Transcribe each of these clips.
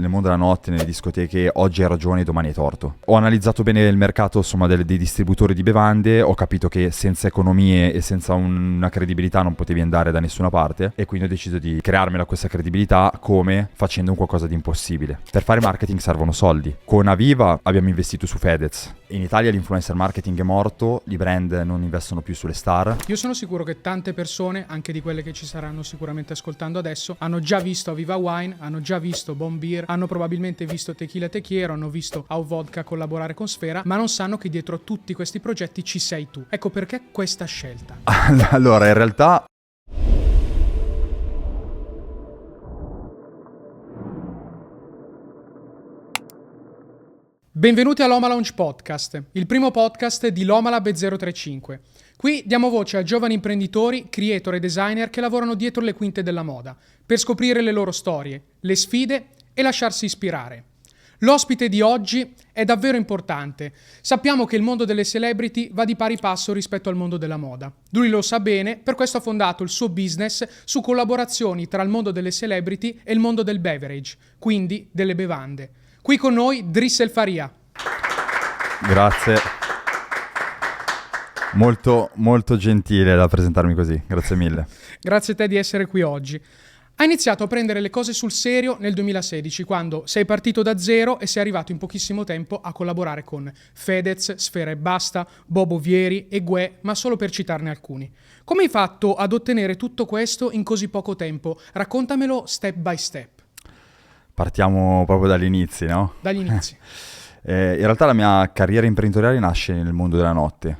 nel mondo della notte, nelle discoteche, oggi hai ragione e domani hai torto. Ho analizzato bene il mercato, insomma, dei distributori di bevande, ho capito che senza economie e senza una credibilità non potevi andare da nessuna parte, e quindi ho deciso di crearmela questa credibilità come facendo un qualcosa di impossibile. Per fare marketing servono soldi. Con Aviva abbiamo investito su Fedez. In Italia l'influencer marketing è morto, i brand non investono più sulle star. Io sono sicuro che tante persone, anche di quelle che ci saranno sicuramente ascoltando adesso, hanno già visto Aviva Wine, hanno già visto Bon Beer, hanno probabilmente visto Tequila Tequiero, hanno visto Au Vodka collaborare con Sfera, ma non sanno che dietro a tutti questi progetti ci sei tu. Ecco perché questa scelta. Allora, in realtà Benvenuti all'Oma Lounge Podcast, il primo podcast di Lomalab 035. Qui diamo voce a giovani imprenditori, creator e designer che lavorano dietro le quinte della moda, per scoprire le loro storie, le sfide e lasciarsi ispirare. L'ospite di oggi è davvero importante. Sappiamo che il mondo delle celebrity va di pari passo rispetto al mondo della moda. Lui lo sa bene, per questo ha fondato il suo business su collaborazioni tra il mondo delle celebrity e il mondo del beverage, quindi delle bevande. Qui con noi Driss El Faria. grazie. Molto gentile da presentarmi così, grazie mille. Grazie a te di essere qui oggi. Hai iniziato a prendere le cose sul serio nel 2016, quando sei partito da zero e sei arrivato in pochissimo tempo a collaborare con Fedez, Sfera Ebbasta, Bobo Vieri e Gue, ma solo per citarne alcuni. Come hai fatto ad ottenere tutto questo in così poco tempo? Raccontamelo step by step. Partiamo proprio dagli inizi, no? Dagli inizi. In realtà la mia carriera imprenditoriale nasce nel mondo della notte.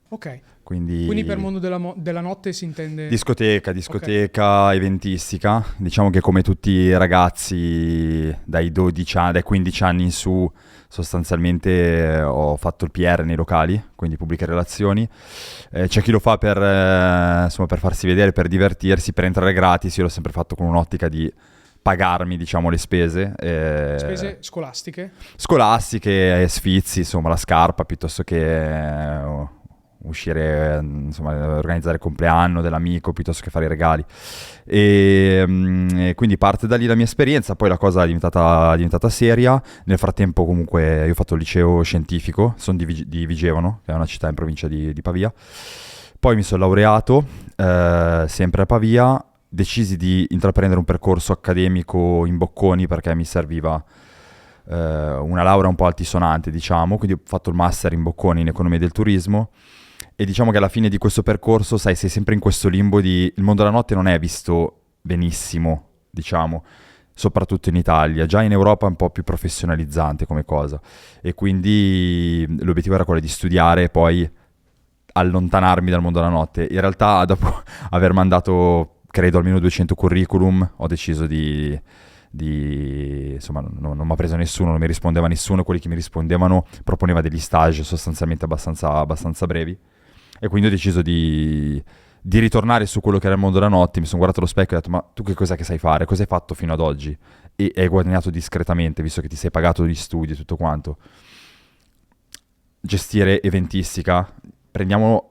Ok. Quindi Per mondo della notte si intende... discoteca, okay. Eventistica. Diciamo che come tutti i ragazzi dai 12 anni, dai 15 anni in su, sostanzialmente ho fatto il PR nei locali, quindi pubbliche relazioni. C'è chi lo fa per farsi vedere, per divertirsi, per entrare gratis. Io l'ho sempre fatto con un'ottica di pagarmi, diciamo, le spese. Spese scolastiche? Scolastiche, sfizi, insomma, la scarpa, piuttosto che uscire, insomma, organizzare il compleanno dell'amico, piuttosto che fare i regali. E quindi parte da lì la mia esperienza, poi la cosa è diventata seria. Nel frattempo comunque io ho fatto il liceo scientifico, sono di Vigevano, che è una città in provincia di Pavia. Poi mi sono laureato, sempre a Pavia. Decisi di intraprendere un percorso accademico in Bocconi perché mi serviva una laurea un po' altisonante, diciamo, quindi ho fatto il master in Bocconi in economia del turismo, e diciamo che alla fine di questo percorso, sai, sei sempre in questo limbo di... il mondo della notte non è visto benissimo, diciamo, soprattutto in Italia. Già in Europa è un po' più professionalizzante come cosa, e quindi l'obiettivo era quello di studiare e poi allontanarmi dal mondo della notte. In realtà, dopo aver mandato credo almeno 200 curriculum, ho deciso di insomma, non mi ha preso nessuno, non mi rispondeva nessuno. Quelli che mi rispondevano proponeva degli stage sostanzialmente abbastanza brevi, e quindi ho deciso di ritornare su quello che era il mondo della notte. Mi sono guardato allo specchio e ho detto: ma tu che cos'è che sai fare? Cosa hai fatto fino ad oggi? E hai guadagnato discretamente, visto che ti sei pagato gli studi e tutto quanto. Gestire eventistica, prendiamo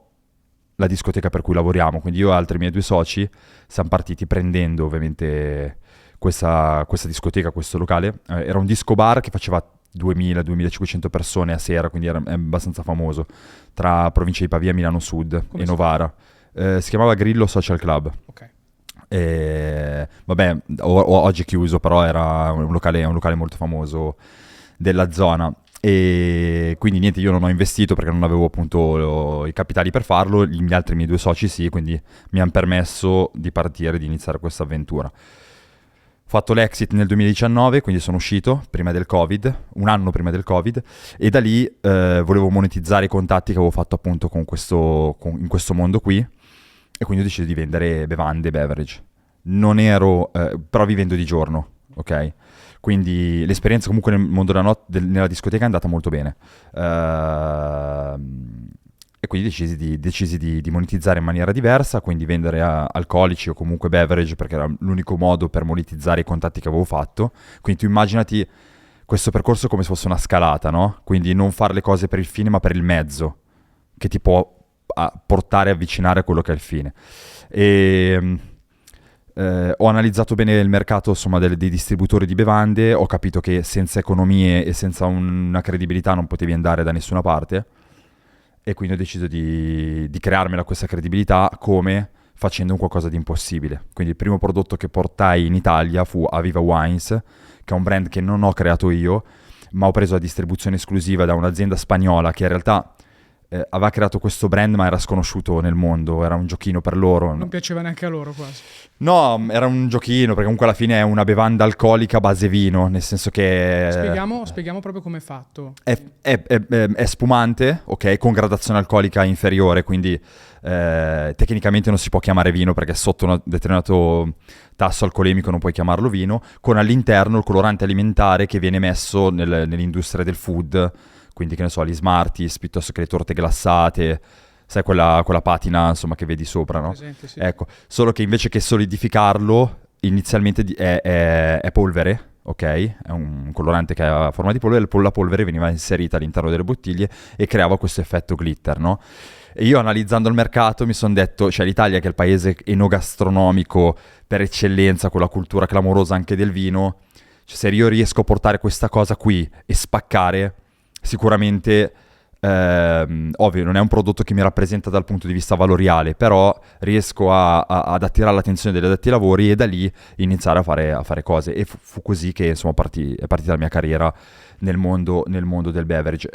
la discoteca per cui lavoriamo, quindi io e altri miei 2 soci siamo partiti prendendo ovviamente questa discoteca, questo locale. Era un disco bar che faceva 2.000-2.500 persone a sera, quindi è abbastanza famoso, tra provincia di Pavia, Milano Sud e Novara. Si chiamava Grillo Social Club. Ok. Vabbè, oggi è chiuso, però era un locale molto famoso della zona. E quindi niente, io non ho investito perché non avevo appunto i capitali per farlo, gli altri miei 2 soci sì, quindi mi hanno permesso di partire, di iniziare questa avventura. Ho fatto l'exit nel 2019, quindi sono uscito prima del Covid, un anno prima del Covid, e da lì volevo monetizzare i contatti che avevo fatto appunto in questo mondo qui, e quindi ho deciso di vendere bevande, beverage. Non ero, però vivendo di giorno, ok? Quindi l'esperienza comunque nel mondo della notte, nella discoteca, è andata molto bene. E quindi decisi di monetizzare in maniera diversa, quindi vendere alcolici o comunque beverage, perché era l'unico modo per monetizzare i contatti che avevo fatto. Quindi tu immaginati questo percorso come se fosse una scalata, no? Quindi non fare le cose per il fine, ma per il mezzo, che ti può portare a avvicinare a quello che è il fine. E Ho analizzato bene il mercato, insomma, dei distributori di bevande, ho capito che senza economie e senza una credibilità non potevi andare da nessuna parte, e quindi ho deciso di crearmela questa credibilità come facendo un qualcosa di impossibile. Quindi il primo prodotto che portai in Italia fu Aviva Wines, che è un brand che non ho creato io, ma ho preso la distribuzione esclusiva da un'azienda spagnola che in realtà aveva creato questo brand ma era sconosciuto nel mondo, era un giochino per loro. Non piaceva neanche a loro quasi. No, era un giochino, perché comunque alla fine è una bevanda alcolica a base vino, nel senso che... Spieghiamo proprio come è fatto. È spumante, ok, con gradazione alcolica inferiore, quindi tecnicamente non si può chiamare vino perché sotto un determinato tasso alcolemico non puoi chiamarlo vino, con all'interno il colorante alimentare che viene messo nell'industria del food, quindi che ne so, gli Smarties, piuttosto che le torte glassate, sai quella patina insomma che vedi sopra, no? Presente, sì. Ecco, solo che invece che solidificarlo, inizialmente è polvere, ok? È un colorante che ha forma di polvere, la polvere veniva inserita all'interno delle bottiglie e creava questo effetto glitter, no? E io analizzando il mercato mi sono detto, cioè l'Italia che è il paese enogastronomico per eccellenza, con la cultura clamorosa anche del vino, cioè se io riesco a portare questa cosa qui e spaccare, sicuramente, ovvio, non è un prodotto che mi rappresenta dal punto di vista valoriale, però riesco ad attirare l'attenzione degli addetti ai lavori e da lì iniziare a fare cose. E fu così che insomma è partita la mia carriera nel mondo del beverage.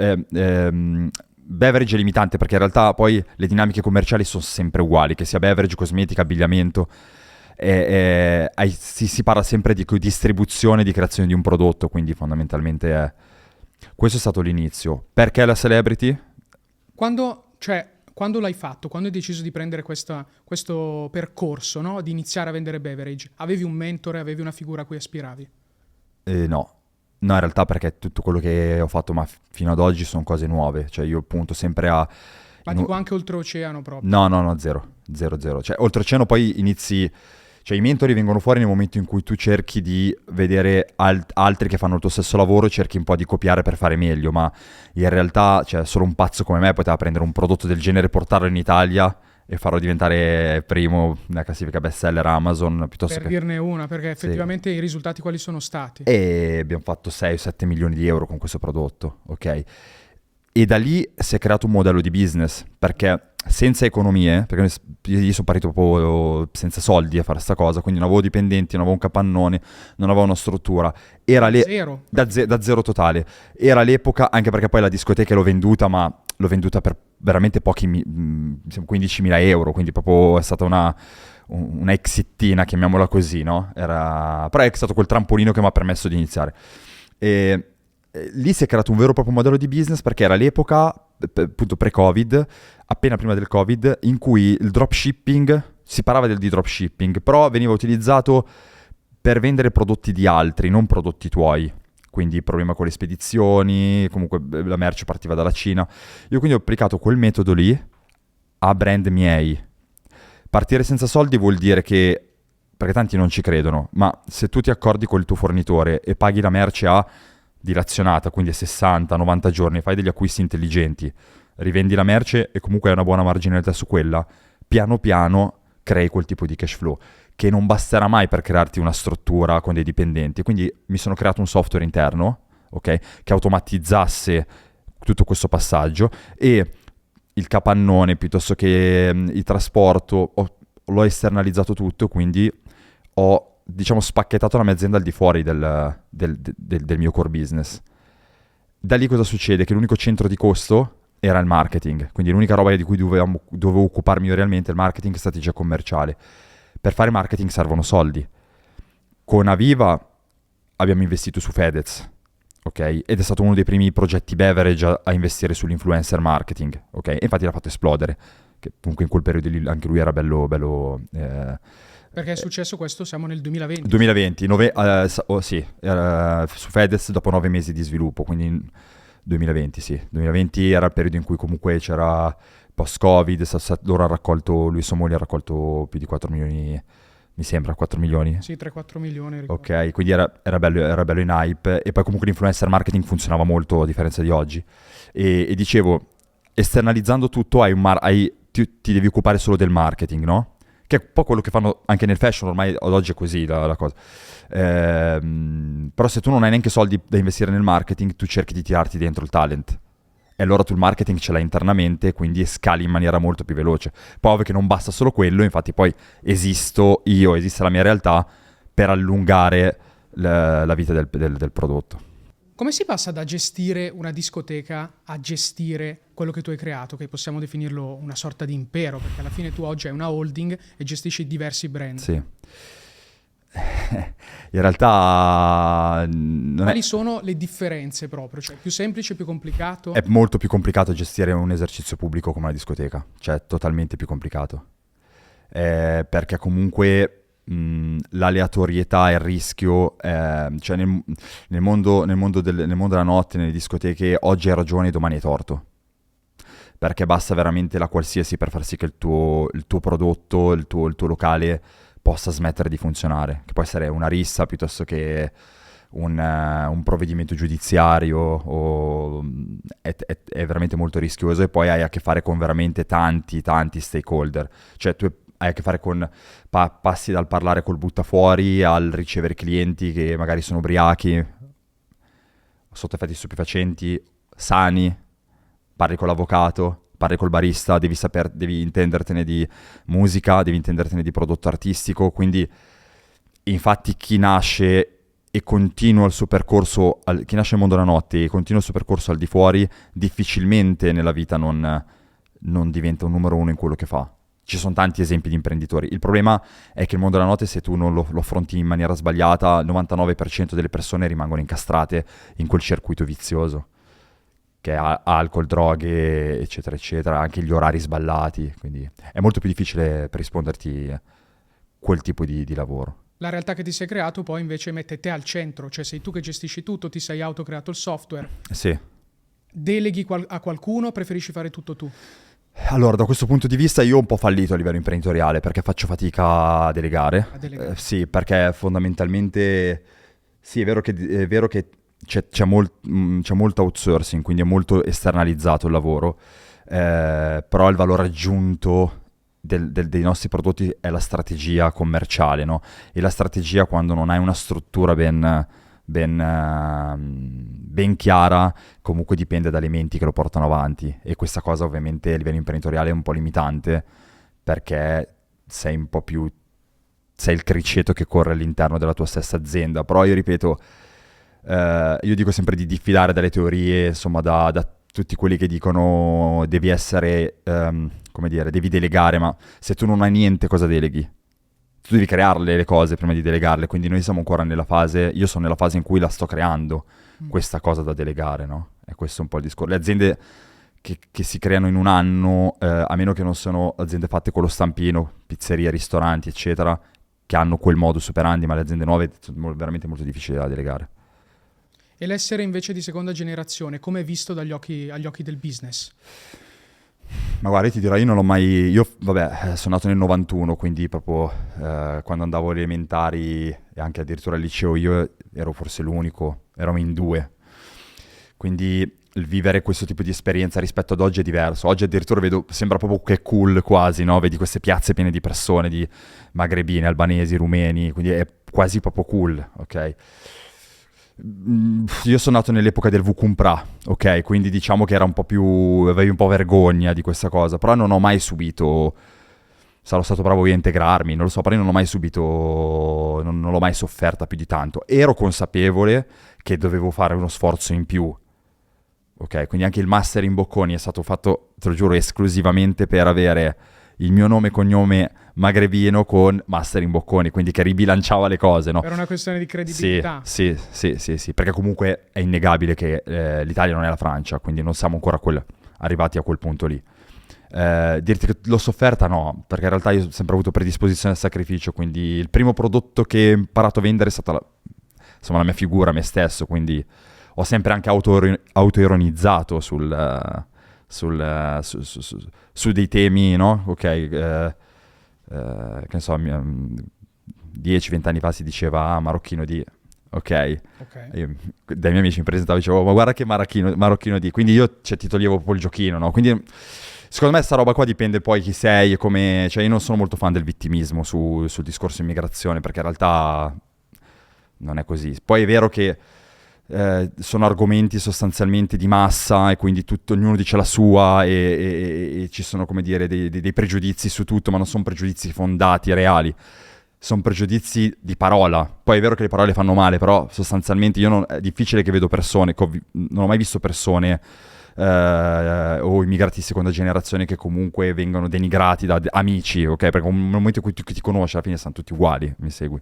Beverage è limitante perché in realtà poi le dinamiche commerciali sono sempre uguali, che sia beverage, cosmetica, abbigliamento. Si parla sempre di distribuzione, di creazione di un prodotto, quindi fondamentalmente questo è stato l'inizio. Perché la celebrity? Quando l'hai fatto? Quando hai deciso di prendere questo percorso, no? Di iniziare a vendere beverage? Avevi un mentore, avevi una figura a cui aspiravi? No. No, in realtà perché tutto quello che ho fatto fino ad oggi sono cose nuove. Cioè io punto sempre a... Ma dico anche oltreoceano proprio. No, zero. Cioè oltreoceano poi inizi... Cioè i mentori vengono fuori nel momento in cui tu cerchi di vedere altri che fanno il tuo stesso lavoro e cerchi un po' di copiare per fare meglio, ma in realtà cioè, solo un pazzo come me poteva prendere un prodotto del genere, portarlo in Italia e farlo diventare primo nella classifica bestseller Amazon, piuttosto per dirne una, perché effettivamente i risultati quali sono stati? E abbiamo fatto 6-7 milioni di euro con questo prodotto, ok? E da lì si è creato un modello di business, perché senza economie, perché io sono partito proprio senza soldi a fare sta cosa, quindi non avevo dipendenti, non avevo un capannone, non avevo una struttura. Era Zero? Da zero totale. Era l'epoca, anche perché poi la discoteca l'ho venduta, ma l'ho venduta per veramente pochi, 15.000 euro, quindi proprio è stata una exittina, chiamiamola così, no? Però è stato quel trampolino che mi ha permesso di iniziare. E lì si è creato un vero e proprio modello di business, perché era l'epoca, appunto pre-Covid, appena prima del Covid, in cui il dropshipping, si parlava di dropshipping, però veniva utilizzato per vendere prodotti di altri, non prodotti tuoi. Quindi problema con le spedizioni, comunque la merce partiva dalla Cina. Io quindi ho applicato quel metodo lì a brand miei. Partire senza soldi vuol dire che, perché tanti non ci credono, ma se tu ti accordi con il tuo fornitore e paghi la merce a dilazionata, quindi a 60-90 giorni, fai degli acquisti intelligenti, rivendi la merce e comunque hai una buona marginalità su quella, piano piano crei quel tipo di cash flow, che non basterà mai per crearti una struttura con dei dipendenti. Quindi mi sono creato un software interno, ok, che automatizzasse tutto questo passaggio, e il capannone piuttosto che il trasporto l'ho esternalizzato tutto, quindi ho, diciamo, spacchettato la mia azienda al di fuori del mio core business. Da lì cosa succede? Che l'unico centro di costo era il marketing, quindi l'unica roba di cui dovevo occuparmi io realmente è il marketing e strategia commerciale. Per fare marketing servono soldi. Con Aviva abbiamo investito su Fedez, ok? Ed è stato uno dei primi progetti beverage a investire sull'influencer marketing, ok? E infatti l'ha fatto esplodere, che comunque in quel periodo lì anche lui era bello perché è successo questo, siamo nel 2020. 2020, sì, su Fedez dopo 9 mesi di sviluppo, quindi 2020, sì. 2020 era il periodo in cui comunque c'era post-Covid, lui e sua moglie ha raccolto più di 4 milioni, mi sembra, 4 milioni? Sì, 3-4 milioni. Ricordo. Ok, quindi era bello in hype, e poi comunque l'influencer marketing funzionava molto a differenza di oggi. E dicevo, esternalizzando tutto ti devi occupare solo del marketing, no? che è un po' quello che fanno anche nel fashion, ormai ad oggi è così la cosa. Però se tu non hai neanche soldi da investire nel marketing, tu cerchi di tirarti dentro il talent. E allora tu il marketing ce l'hai internamente, quindi scali in maniera molto più veloce. Poi ovvio che non basta solo quello, infatti poi esiste la mia realtà per allungare la vita del prodotto. Come si passa da gestire una discoteca a gestire quello che tu hai creato, che possiamo definirlo una sorta di impero, perché alla fine tu oggi hai una holding e gestisci diversi brand. Sì. In realtà Quali sono le differenze proprio? Cioè, più semplice, più complicato? è molto più complicato gestire un esercizio pubblico come una discoteca, cioè totalmente più complicato. Perché comunque l'aleatorietà e il rischio, cioè nel mondo della notte, nelle discoteche, oggi hai ragione e domani hai torto. Perché basta veramente la qualsiasi per far sì che il tuo prodotto, il tuo locale possa smettere di funzionare, che può essere una rissa piuttosto che un provvedimento giudiziario, è veramente molto rischioso, e poi hai a che fare con veramente tanti stakeholder, cioè tu hai a che fare con passi dal parlare col buttafuori al ricevere clienti che magari sono ubriachi, sotto effetti stupefacenti, sani, parli con l'avvocato, parli col barista, devi intendertene di musica, devi intendertene di prodotto artistico, quindi infatti chi nasce e continua il suo percorso, chi nasce nel mondo della notte e continua il suo percorso al di fuori, difficilmente nella vita non diventa un numero uno in quello che fa. Ci sono tanti esempi di imprenditori. Il problema è che il mondo della notte, se tu non lo affronti in maniera sbagliata, il 99% delle persone rimangono incastrate in quel circuito vizioso, che è alcol, droghe, eccetera, eccetera, anche gli orari sballati, quindi è molto più difficile per risponderti quel tipo di lavoro. La realtà che ti sei creato poi invece mette te al centro, cioè sei tu che gestisci tutto, ti sei autocreato il software. Sì. Deleghi a qualcuno, preferisci fare tutto tu? Allora, da questo punto di vista io ho un po' fallito a livello imprenditoriale, perché faccio fatica a delegare. Sì, perché fondamentalmente sì, è vero che c'è molto outsourcing, quindi è molto esternalizzato il lavoro, però il valore aggiunto dei nostri prodotti è la strategia commerciale, no? E la strategia, quando non hai una struttura ben chiara, comunque dipende dalle menti che lo portano avanti, e questa cosa ovviamente a livello imprenditoriale è un po' limitante, perché sei il criceto che corre all'interno della tua stessa azienda. Però io ripeto, io dico sempre di diffidare dalle teorie, insomma, da tutti quelli che dicono devi essere, come dire, devi delegare, ma se tu non hai niente cosa deleghi? Tu devi crearle le cose prima di delegarle, quindi noi siamo ancora io sono nella fase in cui la sto creando, questa cosa da delegare, no? E questo è un po' il discorso. Le aziende che si creano in un anno, a meno che non siano aziende fatte con lo stampino, pizzerie, ristoranti, eccetera, che hanno quel modus operandi, ma le aziende nuove sono veramente molto difficili da delegare. E l'essere invece di seconda generazione, come è visto agli occhi del business? Ma guarda, ti dirò, io non l'ho mai... Io, vabbè, sono nato nel 91, quindi proprio quando andavo alle elementari e anche addirittura al liceo io ero forse l'unico, eravamo in 2. Quindi il vivere questo tipo di esperienza rispetto ad oggi è diverso. Oggi addirittura sembra proprio che è cool quasi, no? Vedi queste piazze piene di persone, di magrebini, albanesi, rumeni, quindi è quasi proprio cool, ok? Io sono nato nell'epoca del Vukumpra, ok? Quindi diciamo che era un po' più... avevi un po' vergogna di questa cosa, però non ho mai subito... sarò stato bravo io a integrarmi, non lo so, però io non ho mai subito... non l'ho mai sofferta più di tanto. Ero consapevole che dovevo fare uno sforzo in più, ok? Quindi anche il master in Bocconi è stato fatto, te lo giuro, esclusivamente per avere il mio nome e cognome magrebino con master in Bocconi, quindi che ribilanciava le cose, no? Per una questione di credibilità. Sì, perché comunque è innegabile che l'Italia non è la Francia, quindi non siamo ancora arrivati a quel punto lì. Dirti che l'ho sofferta, no, perché in realtà io ho sempre avuto predisposizione al sacrificio, quindi il primo prodotto che ho imparato a vendere è stata la mia figura, me stesso, quindi ho sempre anche autoironizzato su dei temi, no? Ok, che ne so, 10-20 anni fa si diceva marocchino di... ok? Ok. Io, dai miei amici mi presentavo e dicevo, ma guarda che marocchino di... Quindi io ti toglievo proprio il giochino, no? Quindi secondo me sta roba qua dipende poi chi sei e come... Cioè io non sono molto fan del vittimismo sul discorso immigrazione, perché in realtà non è così. Poi è vero che sono argomenti sostanzialmente di massa e quindi ognuno dice la sua e ci sono, come dire, dei pregiudizi su tutto, ma non sono pregiudizi fondati, reali. Sono pregiudizi di parola. Poi è vero che le parole fanno male, però sostanzialmente è difficile che vedo persone, non ho mai visto persone o immigrati di seconda generazione che comunque vengono denigrati da amici, ok? Perché nel momento in cui ti conosci alla fine stanno tutti uguali, mi segui?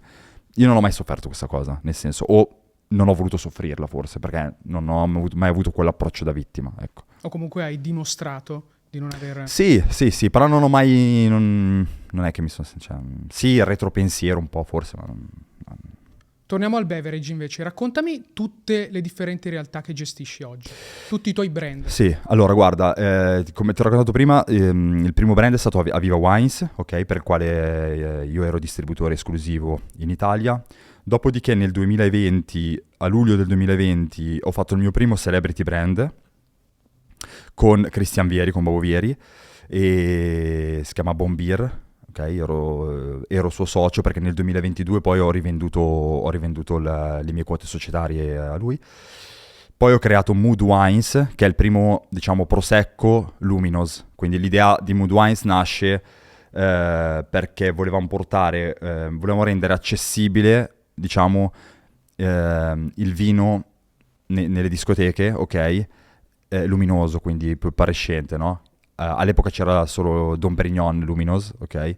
Io non ho mai sofferto questa cosa, nel senso, o non ho voluto soffrirla forse, perché non ho mai avuto quell'approccio da vittima, ecco. O comunque hai dimostrato di non aver... Sì, però non ho mai... Non è che mi sono... Cioè, sì, il retropensiero un po' forse, ma... Torniamo al beverage invece, raccontami tutte le differenti realtà che gestisci oggi, tutti i tuoi brand. Sì, allora guarda, come ti ho raccontato prima, il primo brand è stato Aviva Wines, ok, per il quale io ero distributore esclusivo in Italia. Dopodiché nel 2020, a luglio del 2020, ho fatto il mio primo celebrity brand con Christian Vieri, con Bobo Vieri, e si chiama Bombir. Okay, ero suo socio perché nel 2022 poi ho rivenduto le mie quote societarie a lui. Poi ho creato Mood Wines, che è il primo, diciamo, prosecco luminous. Quindi l'idea di Mood Wines nasce perché volevamo rendere accessibile, diciamo, il vino nelle discoteche, ok? Luminoso, quindi più appariscente, no? All'epoca c'era solo Dom Perignon Luminous, ok?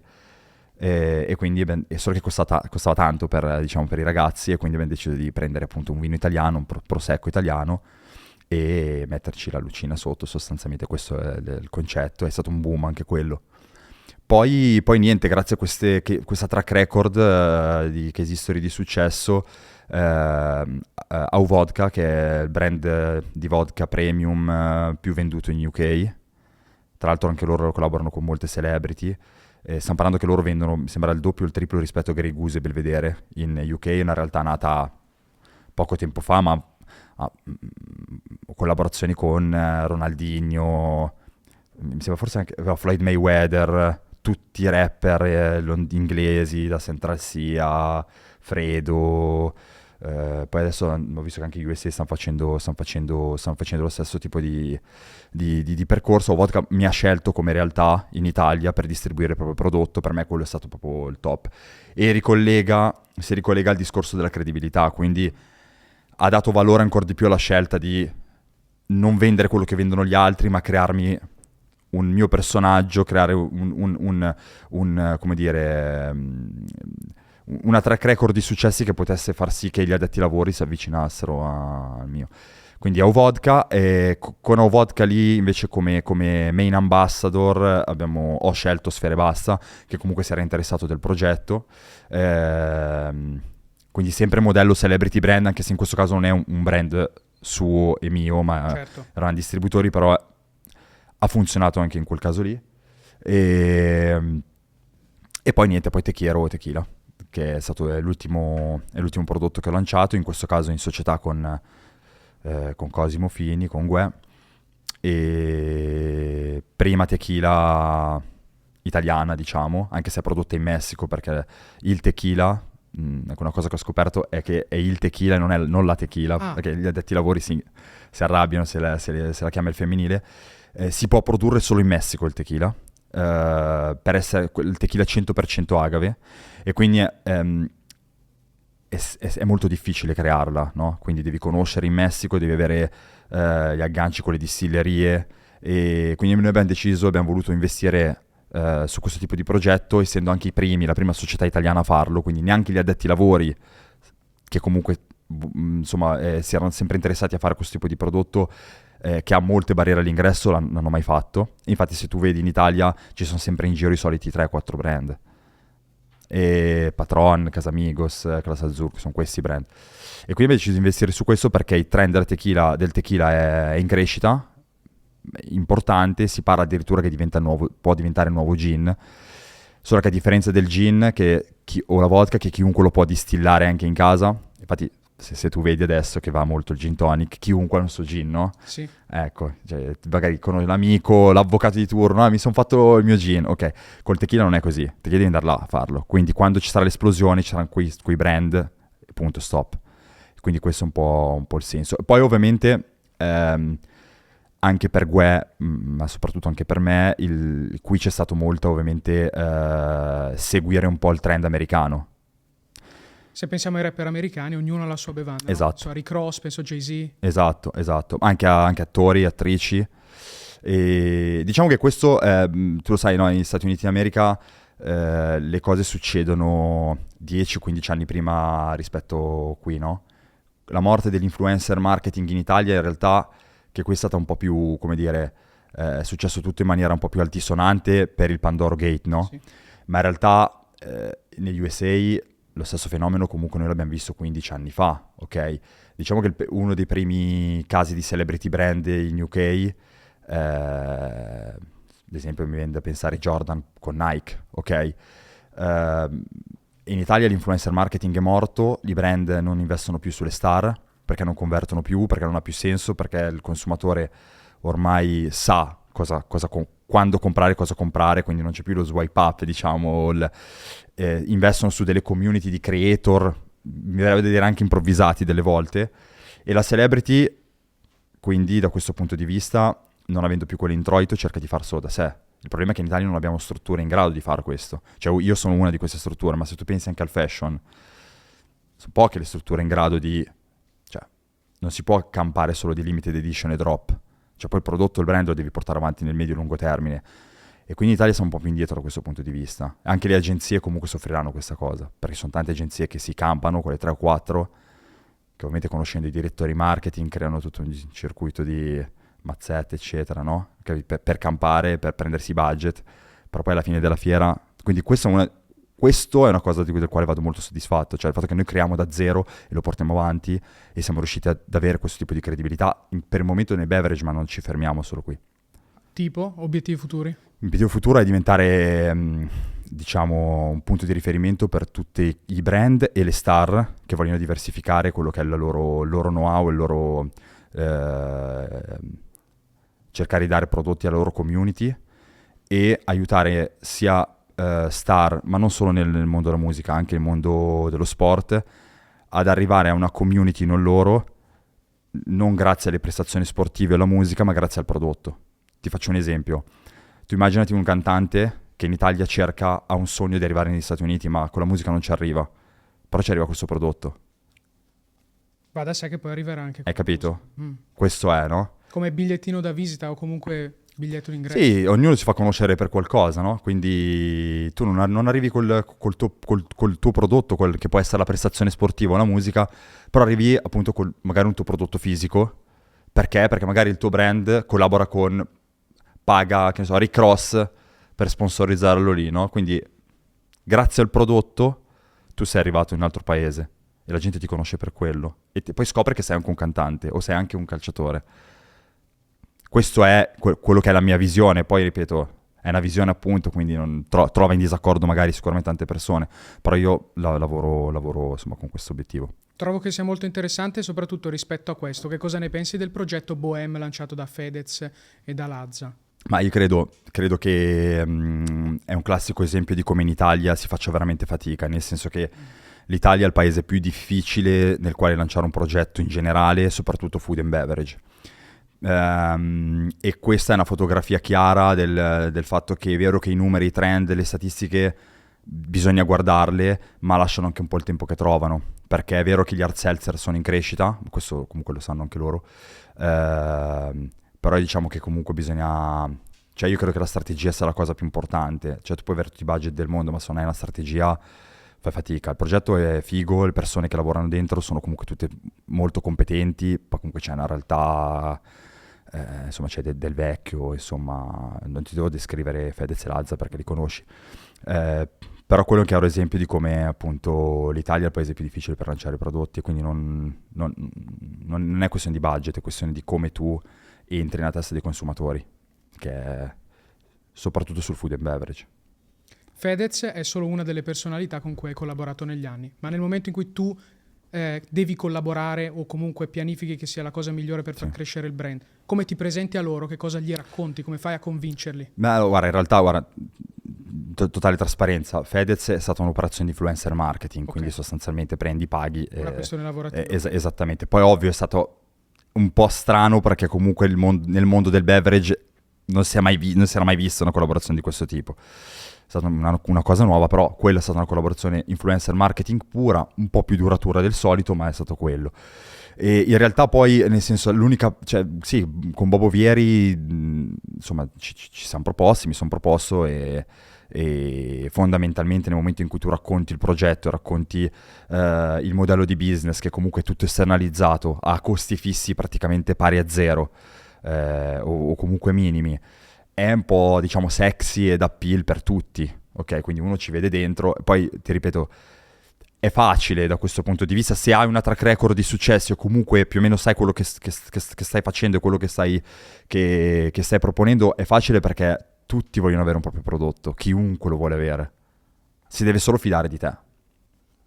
E quindi solo che costava tanto per i ragazzi, e quindi abbiamo deciso di prendere appunto un vino italiano, un prosecco italiano, e metterci la lucina sotto. Sostanzialmente questo è il concetto. È stato un boom anche quello. Poi niente, grazie a questa track record di case history di successo, Au Vodka, che è il brand di vodka premium più venduto in UK. Tra l'altro anche loro collaborano con molte celebrity. Stiamo parlando che loro vendono, mi sembra, il doppio o il triplo rispetto a Grey Goose e Belvedere in UK. È una realtà nata poco tempo fa, ma ha collaborazioni con Ronaldinho, mi sembra forse anche Floyd Mayweather, tutti i rapper inglesi, da Central Sia, Fredo. Poi adesso ho visto che anche gli USA stanno facendo lo stesso tipo di percorso. Vodka mi ha scelto come realtà in Italia per distribuire il proprio prodotto. Per me quello è stato proprio il top, e si ricollega al discorso della credibilità, quindi ha dato valore ancora di più alla scelta di non vendere quello che vendono gli altri, ma crearmi un mio personaggio, creare come dire, una track record di successi che potesse far sì che gli addetti ai lavori si avvicinassero al mio. Quindi Au Vodka, e con Au Vodka lì invece come main ambassador ho scelto Sfere Bassa, che comunque si era interessato del progetto. Quindi sempre modello celebrity brand, anche se in questo caso non è un brand suo e mio, ma certo, erano distributori, però ha funzionato anche in quel caso lì. E poi niente, poi Tequila, che è stato l'ultimo prodotto che ho lanciato, in questo caso in società con Cosimo Fini, con Gue, e prima tequila italiana, diciamo, anche se è prodotta in Messico, perché il tequila, una cosa che ho scoperto è che è il tequila e non la tequila, perché gli addetti ai lavori si arrabbiano se la chiama il femminile. Si può produrre solo in Messico il tequila, per essere il tequila 100% agave, e quindi è molto difficile crearla, no? Quindi devi conoscere in Messico, devi avere gli agganci con le distillerie, e quindi noi abbiamo voluto investire su questo tipo di progetto, essendo anche la prima società italiana a farlo, quindi neanche gli addetti ai lavori, che comunque insomma si erano sempre interessati a fare questo tipo di prodotto, che ha molte barriere all'ingresso, non hanno mai fatto. Infatti se tu vedi in Italia ci sono sempre in giro i soliti 3-4 brand, e Patron, Casamigos, Clase Azzurra, sono questi brand, e quindi abbiamo deciso di investire su questo perché il trend del tequila è in crescita importante. Si parla addirittura che può diventare il nuovo gin, solo che a differenza del gin o la vodka, che chiunque lo può distillare anche in casa, infatti se tu vedi adesso che va molto il gin tonic, chiunque ha il suo gin, no? Sì. Ecco, cioè, magari con l'amico, l'avvocato di turno, mi sono fatto il mio gin, ok. Col tequila non è così, il tequila devi andare là a farlo. Quindi quando ci sarà l'esplosione ci saranno quei brand, punto, stop. Quindi questo è un po' il senso. Poi ovviamente anche per Gue, ma soprattutto anche per me, qui c'è stato molto ovviamente seguire un po' il trend americano. Se pensiamo ai rapper americani, ognuno ha la sua bevanda. Esatto. No? So, Rick Ross, penso Jay-Z. Esatto. Anche attori, attrici. E diciamo che questo, tu lo sai, no? Negli Stati Uniti d'America le cose succedono 10-15 anni prima rispetto qui, no? La morte dell'influencer marketing in Italia in realtà, che qui è stata un po' più, come dire, è successo tutto in maniera un po' più altisonante per il Pandoro Gate, no? Sì. Ma in realtà negli USA lo stesso fenomeno comunque noi l'abbiamo visto 15 anni fa, ok? Diciamo che uno dei primi casi di celebrity brand in UK, ad esempio mi viene da pensare Jordan con Nike, ok? In Italia l'influencer marketing è morto, i brand non investono più sulle star, perché non convertono più, perché non ha più senso, perché il consumatore ormai sa quando comprare, cosa comprare, quindi non c'è più lo swipe up, diciamo, investono su delle community di creator, mi verrebbe da dire anche improvvisati delle volte, e la celebrity, quindi da questo punto di vista, non avendo più quell'introito, cerca di farselo da sé. Il problema è che in Italia non abbiamo strutture in grado di fare questo. Cioè io sono una di queste strutture, ma se tu pensi anche al fashion, sono poche le strutture in grado di... Cioè, non si può campare solo di limited edition e drop. Cioè poi il prodotto, il brand lo devi portare avanti nel medio e lungo termine. E quindi in Italia siamo un po' più indietro da questo punto di vista. Anche le agenzie comunque soffriranno questa cosa, perché sono tante agenzie che si campano, quelle 3 o 4, che ovviamente conoscendo i direttori marketing creano tutto un circuito di mazzette, eccetera, no? Per campare, per prendersi budget, però poi alla fine della fiera... Quindi questo è una cosa del quale vado molto soddisfatto, cioè il fatto che noi creiamo da zero e lo portiamo avanti e siamo riusciti ad avere questo tipo di credibilità per il momento nei beverage, ma non ci fermiamo solo qui. Tipo, obiettivi futuri? L'obiettivo futuro è diventare, diciamo, un punto di riferimento per tutti i brand e le star che vogliono diversificare quello che è il loro know-how, il loro cercare di dare prodotti alla loro community e aiutare sia star, ma non solo nel mondo della musica, anche nel mondo dello sport, ad arrivare a una community non loro, non grazie alle prestazioni sportive o alla musica, ma grazie al prodotto. Ti faccio un esempio. Tu immaginati un cantante che in Italia ha un sogno di arrivare negli Stati Uniti, ma con la musica non ci arriva, però ci arriva questo prodotto. Va da sé che poi arriverà anche. Hai capito? Questo è, no? Come bigliettino da visita o comunque biglietto d'ingresso. Sì, ognuno si fa conoscere per qualcosa, no? Quindi tu non arrivi col tuo prodotto, che può essere la prestazione sportiva o la musica, però arrivi appunto con magari un tuo prodotto fisico. Perché? Perché magari il tuo brand collabora paga, che ne so, Rick Ross per sponsorizzarlo lì, no? Quindi grazie al prodotto tu sei arrivato in un altro paese e la gente ti conosce per quello. E poi scopre che sei anche un cantante o sei anche un calciatore. Questo è quello che è la mia visione, poi ripeto, è una visione appunto, quindi non trova in disaccordo magari sicuramente tante persone, però io lavoro insomma con questo obiettivo. Trovo che sia molto interessante soprattutto rispetto a questo. Che cosa ne pensi del progetto Bohème lanciato da Fedez e da Lazza? Ma io credo che è un classico esempio di come in Italia si faccia veramente fatica, nel senso che l'Italia è il paese più difficile nel quale lanciare un progetto in generale, soprattutto food and beverage. E questa è una fotografia chiara del fatto che è vero che i numeri, i trend, le statistiche bisogna guardarle, ma lasciano anche un po' il tempo che trovano, perché è vero che gli hard seltzer sono in crescita, questo comunque lo sanno anche loro, però diciamo che comunque bisogna, cioè io credo che la strategia sia la cosa più importante, cioè tu puoi avere tutti i budget del mondo, ma se non hai una strategia fai fatica. Il progetto è figo, le persone che lavorano dentro sono comunque tutte molto competenti, poi comunque c'è una realtà, insomma c'è del vecchio, insomma non ti devo descrivere Fedez e Lazza perché li conosci, però quello è un chiaro esempio di come appunto l'Italia è il paese più difficile per lanciare prodotti, e quindi non è questione di budget, è questione di come tu entri nella testa dei consumatori, che è soprattutto sul food and beverage. Fedez è solo una delle personalità con cui hai collaborato negli anni, ma nel momento in cui tu devi collaborare o comunque pianifichi che sia la cosa migliore per far crescere il brand, come ti presenti a loro, che cosa gli racconti, come fai a convincerli? Beh, guarda, in realtà, totale trasparenza, Fedez è stata un'operazione di influencer marketing, quindi sostanzialmente prendi, paghi. Una questione lavorativa. Esattamente. Poi ovvio è stato un po' strano perché comunque nel mondo del beverage non si era mai vista una collaborazione di questo tipo. È stata una cosa nuova, però quella è stata una collaborazione influencer marketing pura, un po' più duratura del solito, ma è stato quello. E in realtà poi, nel senso, sì, con Bobo Vieri, insomma, ci siamo proposti, mi sono proposto e fondamentalmente nel momento in cui tu racconti il progetto, racconti il modello di business, che comunque è tutto esternalizzato, a costi fissi praticamente pari a zero, o comunque minimi, è un po', diciamo, sexy ed appeal per tutti, ok? Quindi uno ci vede dentro, e poi ti ripeto, è facile da questo punto di vista, se hai una track record di successo o comunque più o meno sai quello che stai facendo e quello che stai proponendo, è facile perché tutti vogliono avere un proprio prodotto, chiunque lo vuole avere, si deve solo fidare di te.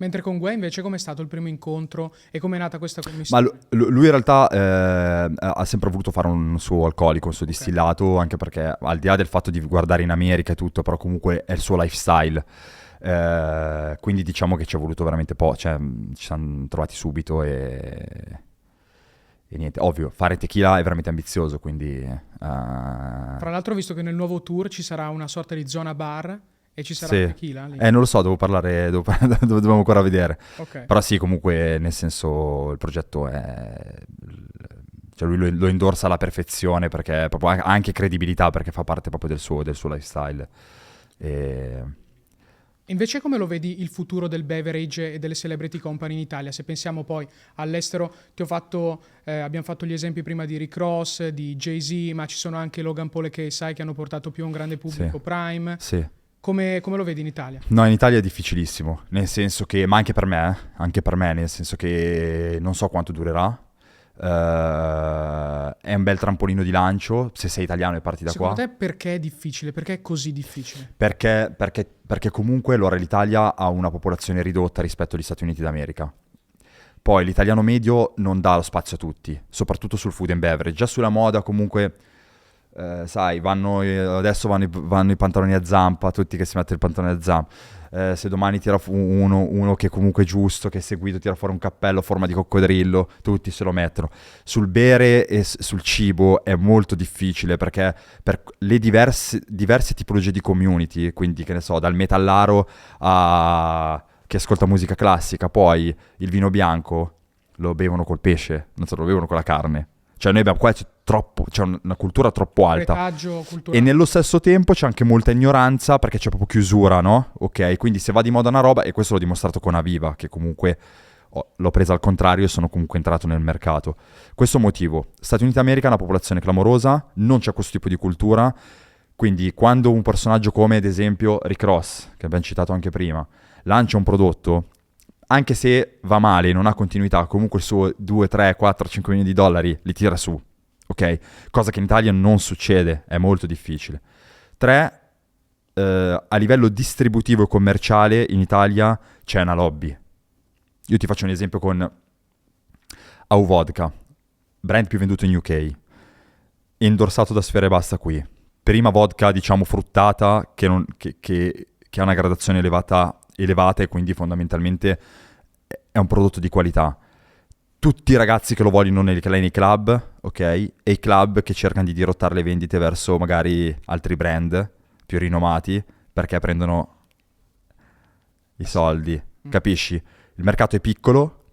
Mentre con Gue invece com'è stato il primo incontro e com'è nata questa commissione? Ma lui in realtà ha sempre voluto fare un suo alcolico, un suo distillato, anche perché al di là del fatto di guardare in America e tutto, però comunque è il suo lifestyle. Quindi diciamo che ci ha voluto veramente poco, cioè ci siamo trovati subito e niente. Ovvio, fare tequila è veramente ambizioso, quindi... Tra l'altro ho visto che nel nuovo tour ci sarà una sorta di zona bar e ci sarà tequila lì. Non lo so, dobbiamo ancora vedere. Okay. Però sì, comunque, nel senso, il progetto è... Cioè lui lo endorsa alla perfezione perché proprio ha anche credibilità, perché fa parte proprio del suo lifestyle. Invece come lo vedi il futuro del beverage e delle celebrity company in Italia? Se pensiamo poi all'estero, abbiamo fatto gli esempi prima di Rick Ross, di Jay-Z, ma ci sono anche Logan Paul e KSI che hanno portato più a un grande pubblico, sì. Prime. Sì. Come lo vedi in Italia? No, in Italia è difficilissimo, nel senso che, ma anche per me, nel senso che non so quanto durerà. È un bel trampolino di lancio se sei italiano e parti da Secondo qua. te perché è difficile? Perché è così difficile? Perché comunque allora l'Italia ha una popolazione ridotta rispetto agli Stati Uniti d'America. Poi l'italiano medio non dà lo spazio a tutti, soprattutto sul food and beverage. Già sulla moda comunque, sai, adesso vanno i pantaloni a zampa, tutti che si mettono il pantalone a zampa. Se domani tira uno che comunque è giusto, che è seguito, tira fuori un cappello a forma di coccodrillo, tutti se lo mettono. Sul bere e sul cibo è molto difficile perché per le diverse tipologie di community, quindi che ne so, dal metallaro a che ascolta musica classica, poi il vino bianco lo bevono col pesce, non so, lo bevono con la carne. Cioè noi abbiamo qua c'è una cultura troppo alta. Retaggio culturale. E nello stesso tempo c'è anche molta ignoranza perché c'è proprio chiusura, no? Ok, quindi se va di moda una roba, e questo l'ho dimostrato con Aviva, che comunque l'ho presa al contrario e sono comunque entrato nel mercato. Questo motivo. Stati Uniti d'America è una popolazione clamorosa, non c'è questo tipo di cultura, quindi quando un personaggio come ad esempio Rick Ross, che abbiamo citato anche prima, lancia un prodotto, anche se va male e non ha continuità, comunque il suo 2, 3, 4, 5 milioni di dollari li tira su, ok? Cosa che in Italia non succede, è molto difficile. 3, a livello distributivo e commerciale in Italia c'è una lobby. Io ti faccio un esempio con Au Vodka, brand più venduto in UK, endorsato da Sfera Ebbasta qui. Prima vodka, diciamo, fruttata, che ha una gradazione elevata e quindi fondamentalmente è un prodotto di qualità. Tutti i ragazzi che lo vogliono nei club, ok? E i club che cercano di dirottare le vendite verso magari altri brand più rinomati perché prendono i soldi, capisci? Il mercato è piccolo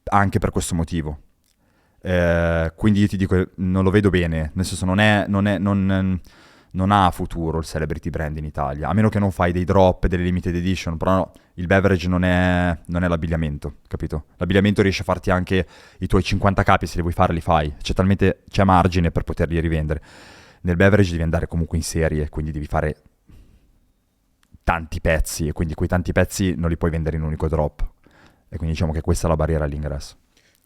anche per questo motivo. Quindi io ti dico, non lo vedo bene, nel senso non ha futuro il celebrity brand in Italia, a meno che non fai dei drop, delle limited edition, però no, il beverage non è l'abbigliamento, capito? L'abbigliamento riesce a farti anche i tuoi 50 capi, se li vuoi fare li fai, c'è margine per poterli rivendere. Nel beverage devi andare comunque in serie, quindi devi fare tanti pezzi e quindi quei tanti pezzi non li puoi vendere in un unico drop. E quindi diciamo che questa è la barriera all'ingresso.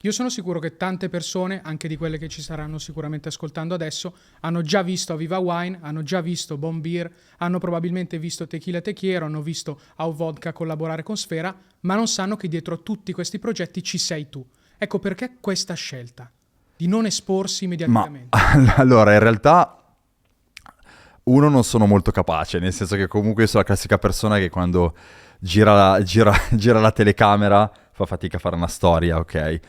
Io sono sicuro che tante persone, anche di quelle che ci saranno sicuramente ascoltando adesso, hanno già visto Aviva Wine, hanno già visto Bon Beer, hanno probabilmente visto Tequila Tequiero, hanno visto Au Vodka collaborare con Sfera, ma non sanno che dietro a tutti questi progetti ci sei tu. Ecco perché questa scelta di non esporsi mediaticamente. Ma allora, in realtà non sono molto capace, nel senso che comunque sono la classica persona che quando gira la telecamera fa fatica a fare una storia, ok?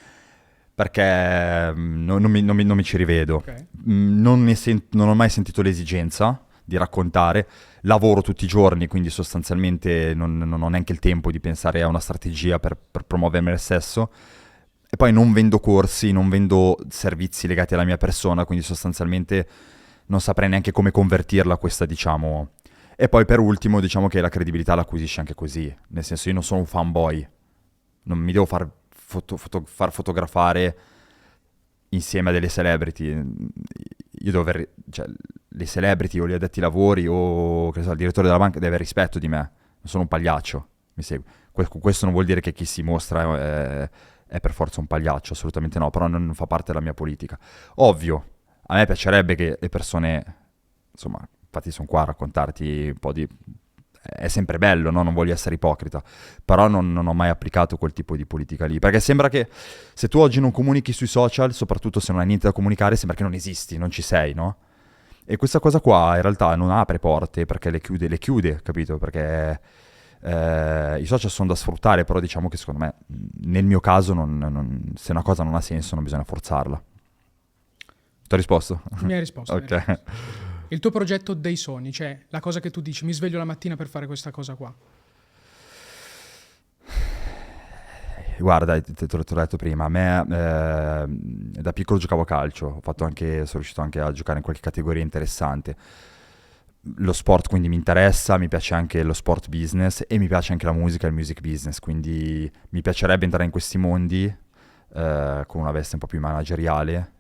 Perché non mi ci rivedo. Ok. Non ho mai sentito l'esigenza di raccontare. Lavoro tutti i giorni, quindi sostanzialmente non ho neanche il tempo di pensare a una strategia per promuovere me stesso. E poi non vendo corsi, non vendo servizi legati alla mia persona, quindi sostanzialmente non saprei neanche come convertirla questa, diciamo. E poi per ultimo, diciamo che la credibilità l'acquisisci anche così. Nel senso, io non sono un fanboy. Non mi devo far fotografare insieme a delle celebrity. Io devo avere, cioè, le celebrity o gli addetti ai lavori o che so, il direttore della banca deve avere rispetto di me. Non sono un pagliaccio, mi segui. Questo non vuol dire che chi si mostra è per forza un pagliaccio, assolutamente no, però non fa parte della mia politica. Ovvio, a me piacerebbe che le persone, insomma, infatti sono qua a raccontarti un po' di... È sempre bello, no? Non voglio essere ipocrita, però non ho mai applicato quel tipo di politica lì, perché sembra che se tu oggi non comunichi sui social, soprattutto se non hai niente da comunicare, sembra che non esisti, non ci sei, no? E questa cosa qua in realtà non apre porte, perché le chiude, capito? Perché i social sono da sfruttare, però diciamo che secondo me, nel mio caso, se una cosa non ha senso non bisogna forzarla. Ti ho risposto? Mi hai risposto. Ok. Mi hai risposto. Il tuo progetto dei sogni, cioè la cosa che tu dici, mi sveglio la mattina per fare questa cosa qua. Guarda, te l'ho detto prima, a me da piccolo giocavo a calcio, sono riuscito anche a giocare in qualche categoria interessante. Lo sport quindi mi interessa, mi piace anche lo sport business e mi piace anche la musica e il music business, quindi mi piacerebbe entrare in questi mondi con una veste un po' più manageriale,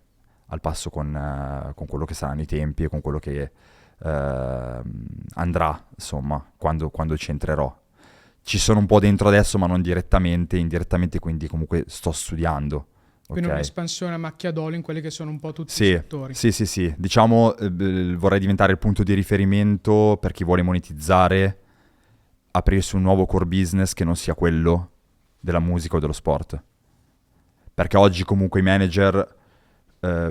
al passo con quello che saranno i tempi e con quello che andrà, insomma, quando ci entrerò. Ci sono un po' dentro adesso, ma non direttamente, indirettamente, quindi comunque sto studiando. Quindi Ok? un'espansione a macchia d'olio in quelli che sono un po' tutti i Sì, settori. sì. Diciamo, vorrei diventare il punto di riferimento per chi vuole monetizzare, aprirsi un nuovo core business che non sia quello della musica o dello sport. Perché oggi comunque i manager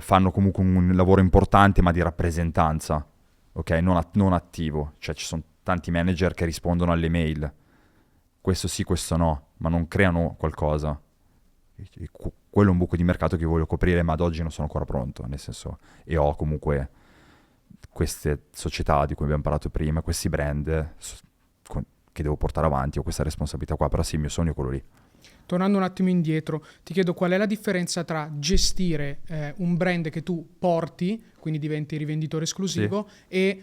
fanno comunque un lavoro importante, ma di rappresentanza, ok? Non attivo. Cioè ci sono tanti manager che rispondono alle mail. Questo sì, questo no, ma non creano qualcosa. Quello è un buco di mercato che voglio coprire, ma ad oggi non sono ancora pronto, nel senso, e ho comunque queste società di cui abbiamo parlato prima, questi brand che devo portare avanti, ho questa responsabilità qua, però sì, il mio sogno è quello lì. Tornando un attimo indietro, ti chiedo qual è la differenza tra gestire un brand che tu porti, quindi diventi rivenditore esclusivo, e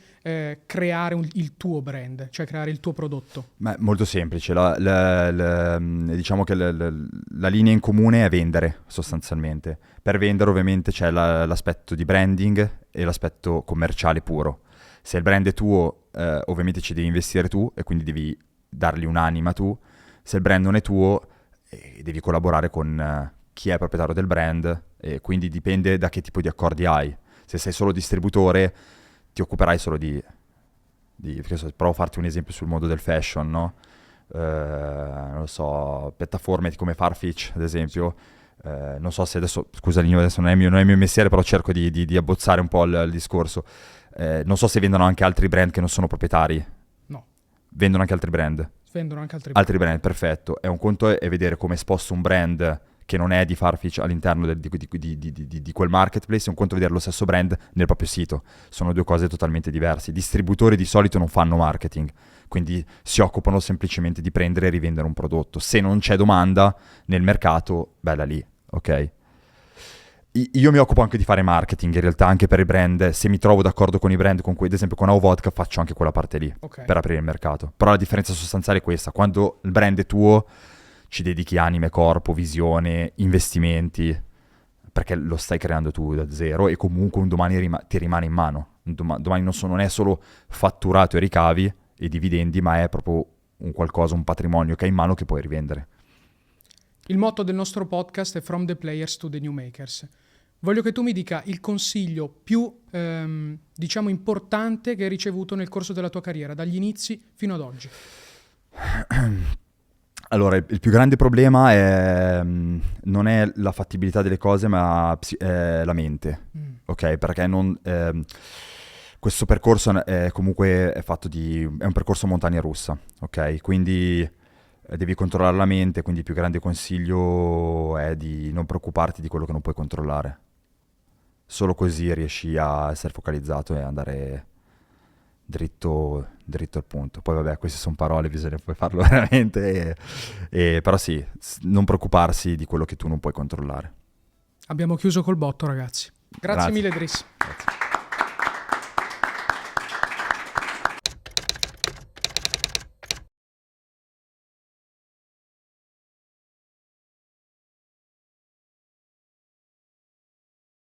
creare il tuo brand, cioè creare il tuo prodotto. Beh, molto semplice, diciamo che la linea in comune è vendere sostanzialmente. Per vendere ovviamente c'è l'aspetto di branding e l'aspetto commerciale puro. Se il brand è tuo, ovviamente ci devi investire tu e quindi devi dargli un'anima tu. Se il brand non è tuo, devi collaborare con chi è proprietario del brand e quindi dipende da che tipo di accordi hai. Se sei solo distributore ti occuperai solo di provo a farti un esempio sul mondo del fashion, no? Non lo so, piattaforme come Farfetch ad esempio, non so se adesso, scusa Lino, adesso non è il mio mestiere, però cerco di abbozzare un po' il discorso. Non so se vendono anche altri brand che non sono proprietari. No, Vendono anche altri brand. vendono anche Altri brand, perfetto. È un conto è vedere come sposto un brand che non è di Farfetch all'interno di quel marketplace, è un conto vedere lo stesso brand nel proprio sito. Sono due cose totalmente diverse. I distributori di solito non fanno marketing, quindi si occupano semplicemente di prendere e rivendere un prodotto. Se non c'è domanda nel mercato, bella lì, ok? Io mi occupo anche di fare marketing in realtà anche per i brand. Se mi trovo d'accordo con i brand, con cui ad esempio con Au Vodka, faccio anche quella parte lì per aprire il mercato. Però la differenza sostanziale è questa: quando il brand è tuo ci dedichi anime, corpo, visione, investimenti, perché lo stai creando tu da zero e comunque un domani ti rimane in mano. Domani non è solo fatturato e ricavi e dividendi, ma è proprio un qualcosa, un patrimonio che hai in mano che puoi rivendere. Il motto del nostro podcast è From the Players to the New Makers. Voglio che tu mi dica il consiglio più, diciamo, importante che hai ricevuto nel corso della tua carriera, dagli inizi fino ad oggi. Allora, il più grande problema non è la fattibilità delle cose, ma è la mente, ok? Perché questo percorso comunque è un percorso montagna russa, ok? Quindi devi controllare la mente, quindi il più grande consiglio è di non preoccuparti di quello che non puoi controllare. Solo così riesci a essere focalizzato e andare dritto al punto. Poi vabbè, queste sono parole, bisogna poi farlo veramente. Però sì, non preoccuparsi di quello che tu non puoi controllare. Abbiamo chiuso col botto, ragazzi. Grazie mille, Driss. Grazie.